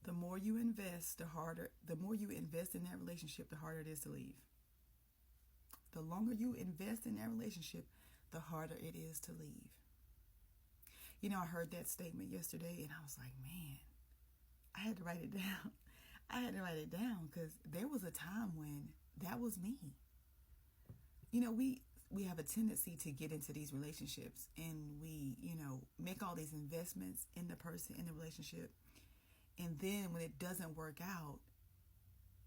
The more you invest, the more you invest in that relationship, the harder it is to leave. The longer you invest in that relationship, the harder it is to leave. I heard that statement yesterday and I was like, man, I had to write it down. I had to write it down because there was a time when that was me. We have a tendency to get into these relationships and we, make all these investments in the person, in the relationship. And then when it doesn't work out,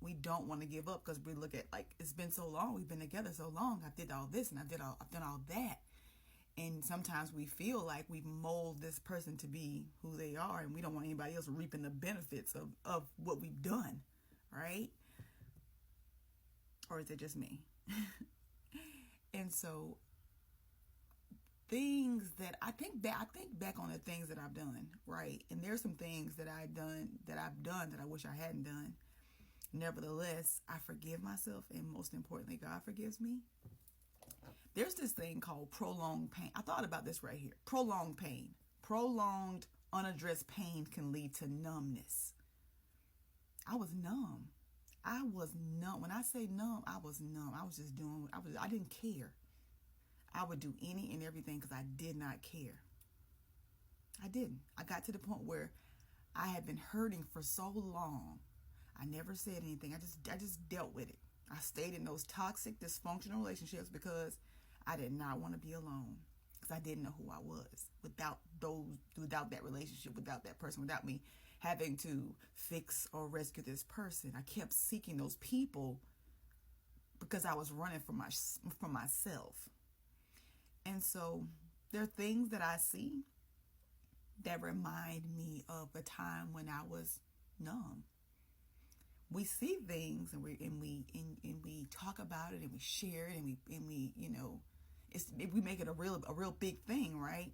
we don't want to give up because we look at like, it's been so long, we've been together so long, I did all this and I've done all that. And sometimes we feel like we've molded this person to be who they are and we don't want anybody else reaping the benefits of what we've done, right? Or is it just me? And so things that I think back on the things that I've done, right? And there's some things that I've done that I wish I hadn't done. Nevertheless, I forgive myself, and most importantly, God forgives me. There's this thing called prolonged pain. I thought about this right here. Prolonged pain. Prolonged unaddressed pain can lead to numbness. I was numb. When I say numb, I was numb. I was just doing I didn't care. I would do any and everything because I did not care. I didn't. I got to the point where I had been hurting for so long. I never said anything. I just dealt with it. I stayed in those toxic, dysfunctional relationships because I did not want to be alone. Because I didn't know who I was without that relationship, without that person, without me having to fix or rescue this person. I kept seeking those people because I was running from myself. And so there are things that I see that remind me of a time when I was numb. We see things and we talk about it and we share it and we we make it a real big thing, right?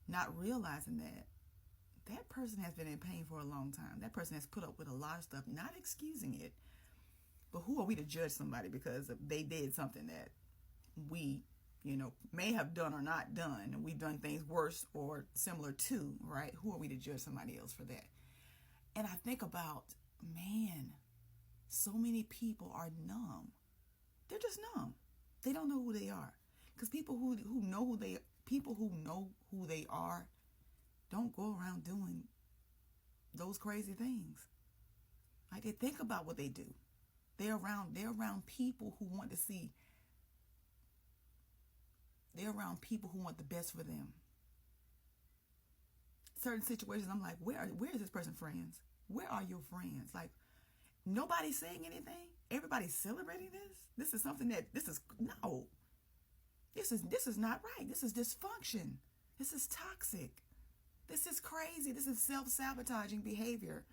Not realizing that person has been in pain for a long time. That person has put up with a lot of stuff, not excusing it. But who are we to judge somebody because they did something that we, may have done or not done, and we've done things worse or similar to, right? Who are we to judge somebody else for that? And I think about, man, so many people are numb. They're just numb. They don't know who they are. Because people who know who they are don't go around doing those crazy things. Like, they think about what they do. They're around people who want to see. They're around people who want the best for them. Certain situations, I'm like, where is this person friends? Where are your friends? Like, nobody's saying anything. Everybody's celebrating this. This is no. This is not right. This is dysfunction. This is toxic. This is crazy. This is self-sabotaging behavior.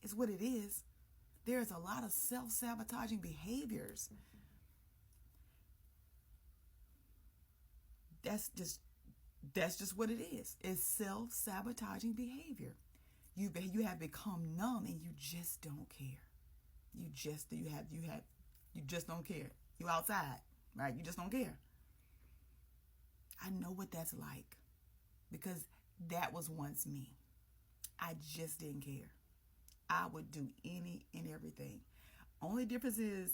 Is what it is. There's a lot of self-sabotaging behaviors. That's just what it is. It's self-sabotaging behavior. You have become numb and you just don't care. You just don't care. You outside, right? You just don't care. I know what that's like because that was once me. I just didn't care. I would do any and everything. Only difference is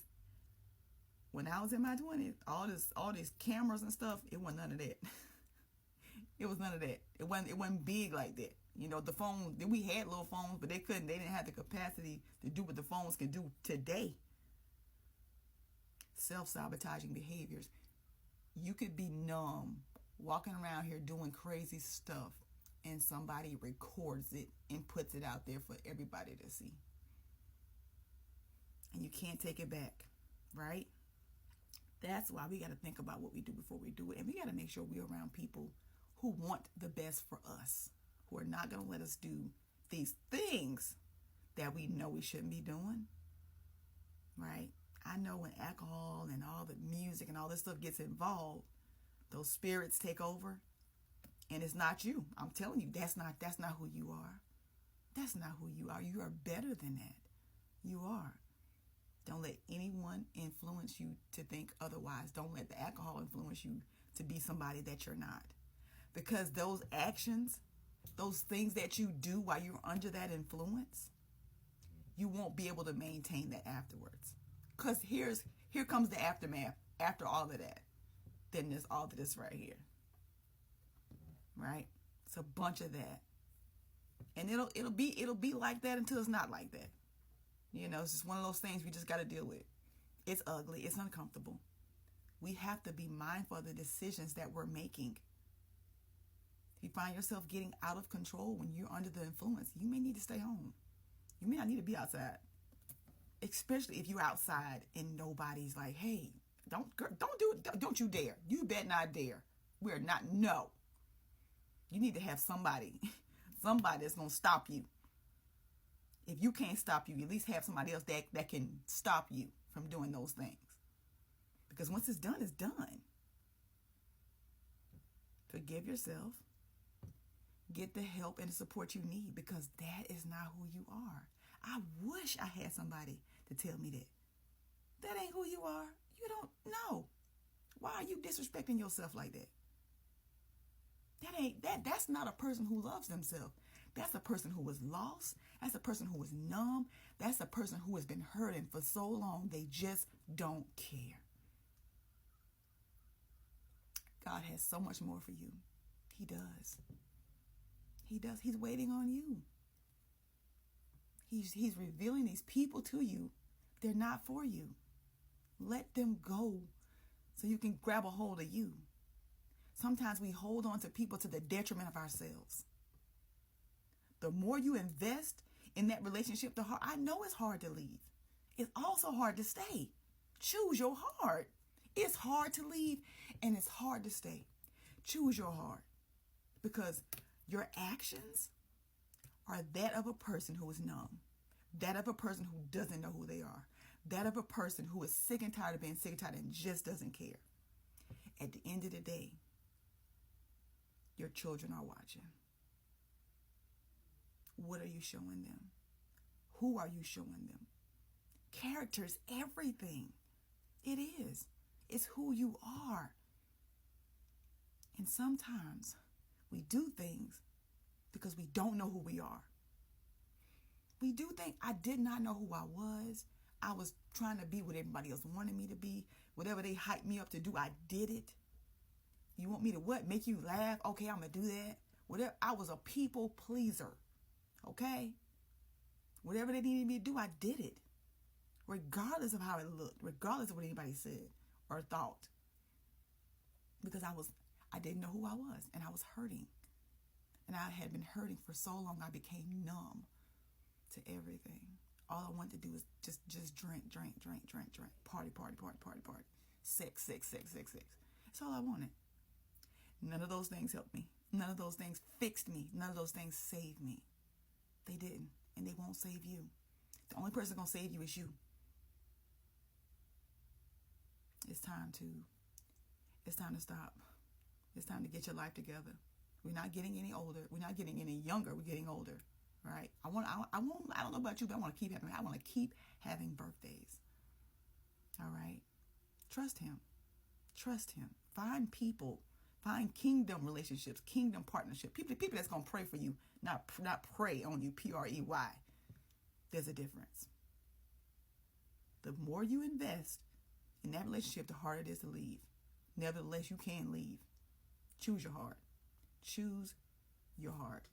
when I was in my 20s, all these cameras and stuff, it wasn't none of that. It was none of that. It wasn't big like that. The phone, we had little phones, but they didn't have the capacity to do what the phones can do today. Self-sabotaging behaviors. You could be numb, walking around here doing crazy stuff, and somebody records it and puts it out there for everybody to see. And you can't take it back, right? That's why we got to think about what we do before we do it. And we got to make sure we're around people who want the best for us, who are not going to let us do these things that we know we shouldn't be doing, right? I know when alcohol and all the music and all this stuff gets involved, those spirits take over, and it's not you. I'm telling you, that's not who you are. That's not who you are. You are better than that. You are. Don't let anyone influence you to think otherwise. Don't let the alcohol influence you to be somebody that you're not. Because those actions those things that you do while you're under that influence, you won't be able to maintain that afterwards. Because here comes the aftermath. After all of that, then there's all of this right here. Right? It's a bunch of that. And it'll be like that until it's not like that. It's just one of those things we just got to deal with. It's ugly. It's uncomfortable. We have to be mindful of the decisions that we're making. If you find yourself getting out of control when you're under the influence, you may need to stay home. You may not need to be outside. Especially if you're outside and nobody's like, hey, don't do it. Don't you dare. You bet not dare. We're not. No. You need to have somebody that's going to stop you. If you can't stop you, at least have somebody else that can stop you from doing those things. Because once it's done, it's done. Forgive yourself. Get the help and the support you need, because that is not who you are. I wish I had somebody to tell me that. That ain't who you are. You don't know. Why are you disrespecting yourself like that? That's not a person who loves themselves. That's a person who was lost. That's a person who is numb. That's a person who has been hurting for so long they just don't care. God has so much more for you. He does. He does. He's waiting on you. He's revealing these people to you. They're not for you. Let them go so you can grab a hold of you. Sometimes we hold on to people to the detriment of ourselves. The more you invest in that relationship, I know it's hard to leave. It's also hard to stay. Choose your heart. It's hard to leave and it's hard to stay. Choose your heart, because your actions are that of a person who is numb, that of a person who doesn't know who they are, that of a person who is sick and tired of being sick and tired and just doesn't care. At the end of the day, your children are watching. What are you showing them? Who are you showing them? Character is everything. It is. It's who you are. And sometimes we do things because we don't know who we are. We do think, I did not know who I was. I was trying to be what everybody else wanted me to be. Whatever they hyped me up to do, I did it. You want me to what? Make you laugh? Okay, I'm going to do that. Whatever. I was a people pleaser. Okay? Whatever they needed me to do, I did it. Regardless of how it looked. Regardless of what anybody said or thought. Because I didn't know who I was. And I was hurting. And I had been hurting for so long, I became numb to everything. All I wanted to do was just drink. Party. Sex. That's all I wanted. None of those things helped me. None of those things fixed me. None of those things saved me. They didn't. And they won't save you. The only person going to save you is you. It's time to stop. It's time to get your life together. We're not getting any older. We're not getting any younger. We're getting older. Right? I don't know about you, but I want to keep having birthdays. All right? Trust him. Find people. Find kingdom relationships, kingdom partnership. People that's going to pray for you, not pray on you, PREY. There's a difference. The more you invest in that relationship, the harder it is to leave. Nevertheless, you can leave. Choose your heart. Choose your heart.